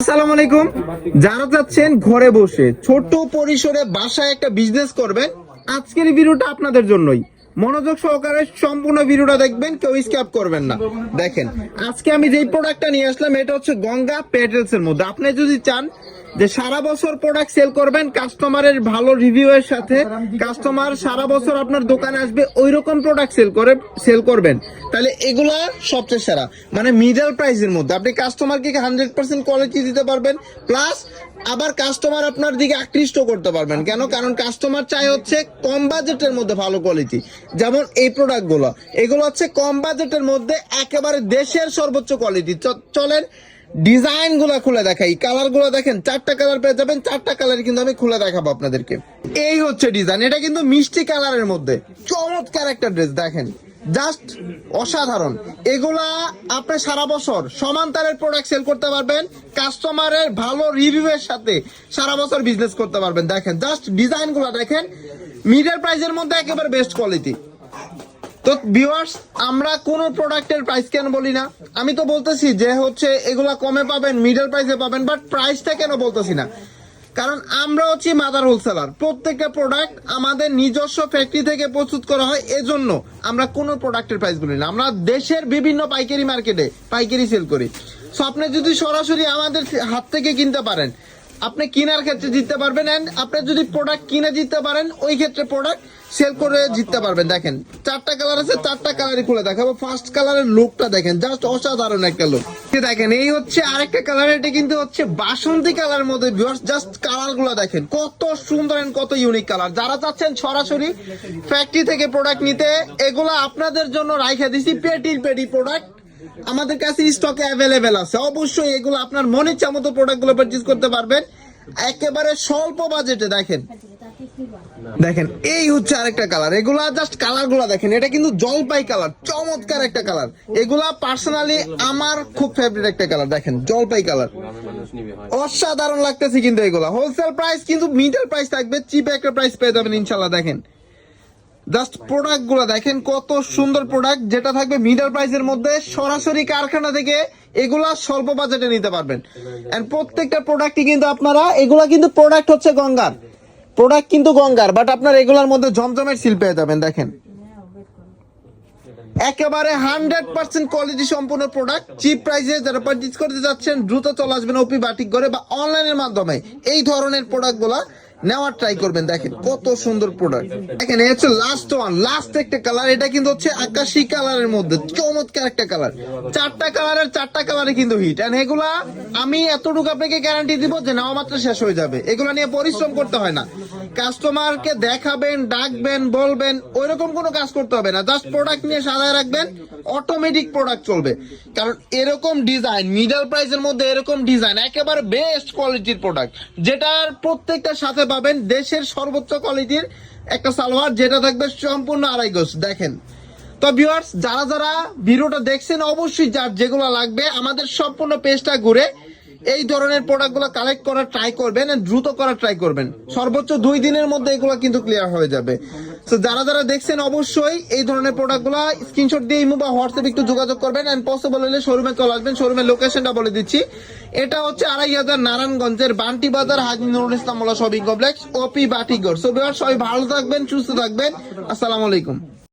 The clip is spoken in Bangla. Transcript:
আসসালামু আলাইকুম। যারা চাচ্ছেন ঘরে বসে ছোট পরিসরে বাসায় একটা বিজনেস করবেন, আজকের এই ভিডিওটা আপনাদের জন্যই। মনোযোগ সহকারে সম্পূর্ণ ভিডিওটা দেখবেন, কেউ স্ক্যাপ করবেন না। দেখেন আজকে আমি যেই প্রোডাক্টটা নিয়ে আসলাম এটা হচ্ছে গঙ্গা পেটেলস এর মধ্যে। আপনি যদি চান যে সারা বছর প্রোডাক্ট সেল করবেন, কাস্টমারের ভালো রিভিউ এর সাথে কাস্টমার সারা বছর আপনার দোকানে আসবে, ওই রকম প্রোডাক্ট সেল করবেন, তাহলে এগুলা সবচেয়ে সেরা। মানে মিডল প্রাইসের মধ্যে আপনি কাস্টমারকে 100% কোয়ালিটি দিতে পারবেন, প্লাস আবার কাস্টমার আপনার দিকে আকৃষ্ট করতে পারবেন। কেন? কারণ কাস্টমার চাই হচ্ছে কম বাজেটের মধ্যে ভালো কোয়ালিটি। যেমন এই প্রোডাক্টগুলো, এগুলো হচ্ছে কম বাজেটের মধ্যে একেবারে দেশের সর্বোচ্চ কোয়ালিটি। চলেন ডিজাইন গুলা খুলে দেখাই। কালার গুলো দেখেন, 4টা কালার পেয়ে যাবেন। 4টা কালার কিন্তু আমি খুলে দেখাবো আপনাদেরকে। এই হচ্ছে ডিজাইন, এটা কিন্তু মিষ্টি কালারের মধ্যে চমৎকার একটা ড্রেস। দেখেন জাস্ট অসাধারণ। এগুলা আপনি সারা বছর সমান তারের প্রোডাক্ট সেল করতে পারবেন, কাস্টমারের ভালো রিভিউ এর সাথে সারা বছর বিজনেস করতে পারবেন। দেখেন জাস্ট ডিজাইন গুলা দেখেন, মিডল প্রাইসের মধ্যে একেবারে বেস্ট কোয়ালিটি। তো ভিউয়ার্স, আমরা কোন প্রোডাক্টের প্রাইস কেন বলি না? আমি তো বলতেছি যে হচ্ছে এগুলা কমে পাবেন, মিডল প্রাইসে পাবেন, বাট প্রাইসটা কেন বলতেছি না? কারণ আমরা হচ্ছি মাদার হোলসেলার। প্রত্যেকটা প্রোডাক্ট আমাদের নিজস্ব ফ্যাক্টরি থেকে প্রস্তুত করা হয়, এজন্য আমরা কোনো প্রোডাক্টের প্রাইস বলি না। আমরা দেশের বিভিন্ন পাইকারি মার্কেটে পাইকারি সেল করি। সো আপনি যদি সরাসরি আমাদের হাত থেকে কিনতে পারেন, আপনি কেনার ক্ষেত্রে জিততে পারবেন, এন্ড আপনি যদি প্রোডাক্ট কিনে জিততে পারেন, ওই ক্ষেত্রে প্রোডাক্ট সেল করে জিততে পারবেন। দেখেন 4টা কালার আছে, 4টা কালারই খুলে দেখাবো। ফার্স্ট কালারের লুকটা দেখেন, জাস্ট অসাধারণ একটা লুক। দেখেন এই হচ্ছে আরেকটা কালার, এটা কিন্তু হচ্ছে বাসন্তী কালার মধ্যে। ভিউয়ার্স জাস্ট কালার গুলো দেখেন কত সুন্দর এন্ড কত ইউনিক কালার। যারা চাচ্ছেন সরাসরি ফ্যাক্টরি থেকে প্রোডাক্ট নিতে, এগুলো আপনাদের জন্য রাইখা দিছি পেটি প্রোডাক্ট আমাদের কাছে স্টকে অ্যাভেলেবেল আছে। অবশ্যই এগুলো আপনার মনে ইচ্ছা মতো প্রোডাক্ট গুলো পারচেজ করতে পারবেন একেবারে স্বল্প বাজেটে। দেখেন এই হচ্ছে আরেকটা কালার। এগুলা জাস্ট কালার গুলা দেখেন, এটা কিন্তু জলপাই কালার, চমৎকার একটা কালার। এগুলা পার্সোনালি আমার খুব ফেভারিট একটা কালার। দেখেন জলপাই কালার, অসাধারণ লাগতেছে। কিন্তু এগুলা হোলসেল প্রাইস, কিন্তু মিডল প্রাইস থাকবে, চিপে একটা প্রাইস পেয়ে যাবেন ইনশাল্লাহ। দেখেন জাস্ট প্রোডাক্ট গুলা দেখেন কত সুন্দর প্রোডাক্ট, যেটা থাকবে মিডল প্রাইসের মধ্যে, সরাসরি কারখানা থেকে এগুলা স্বল্প বাজেটে নিতে পারবেন। এন্ড প্রত্যেকটা প্রোডাক্টই কিন্তু আপনারা, এগুলা কিন্তু প্রোডাক্ট হচ্ছে গঙ্গার প্রোডাক্ট, কিন্তু গঙ্গার, বাট আপনার এগুলার মধ্যে জমজমের সিল পেয়ে যাবেন। দেখেন একেবারে 100% কোয়ালিটি সম্পূর্ণ প্রোডাক্ট, চিপ প্রাইসে। যারা পারচেজ করতে যাচ্ছেন দ্রুত চলে আসবেন ওপি বাটিক করে বা অনলাইনের মাধ্যমে এই ধরনের প্রোডাক্ট গুলা নেওয়ার ট্রাই করবেন। দেখেন কত সুন্দর প্রোডাক্ট। দেখেন এই হচ্ছে লাস্ট একটা কালার, এটা কিন্তু হচ্ছে আকাশী কালারের মধ্যে চমৎকার একটা কালার। 4টা কালারের 4টা কালারে কিন্তু হিট। এন্ড এগুলা আমি এতটুকু আপনাকে গ্যারান্টি দিব যে নেওয়া মাত্র শেষ হয়ে যাবে। এগুলা নিয়ে পরিশ্রম করতে হয় না, কাস্টমারকে দেখাবেন, ডাকবেন, বলবেন, ওইরকম কোনো কাজ করতে হবে না। জাস্ট প্রোডাক্ট নিয়ে সাজায় রাখবেন, অটোমেটিক প্রোডাক্ট চলবে। কারণ এরকম ডিজাইন মিডল প্রাইসের মধ্যে, এরকম ডিজাইন একেবারে বেস্ট কোয়ালিটির প্রোডাক্ট, যেটার প্রত্যেকটার সাথে পাবেন দেশের সর্বোচ্চ কোয়ালিটির একটা সালোয়ার, যেটা থাকবে সম্পূর্ণ আড়াই গজ। দেখেন তো ভিউয়ার্স, যারা ভিডিওটা দেখছেন, অবশ্যই যার যেগুলো লাগবে আমাদের সম্পূর্ণ পেজটা ঘুরে এই ধরনের প্রোডাক্টগুলো কালেক্ট করার ট্রাই করবেন, দ্রুত করার ট্রাই করবেন। সর্বোচ্চ 2 দিনের মধ্যে এগুলো কিন্তু ক্লিয়ার হয়ে যাবে। তো যারা দেখছেন, অবশ্যই এই ধরনের প্রোডাক্টগুলো স্ক্রিনশট দিয়ে ইমো বা হোয়াটসঅ্যাপে একটু যোগাযোগ করবেন, এন্ড পসিবল হলে শোরুমে চলে আসবেন। শোরুমের লোকেশনটা বলে দিচ্ছি, এটা হচ্ছে 2500 নারায়ণগঞ্জের বান্টি বাজার, হাজী নুরুল ইসলাম মোল্লা শপিং কমপ্লেক্স, ওপি বাটিগড়। সো ভিউয়ার্স, সবাই ভালো থাকবেন, সুস্থ থাকবেন। আসসালামু আলাইকুম।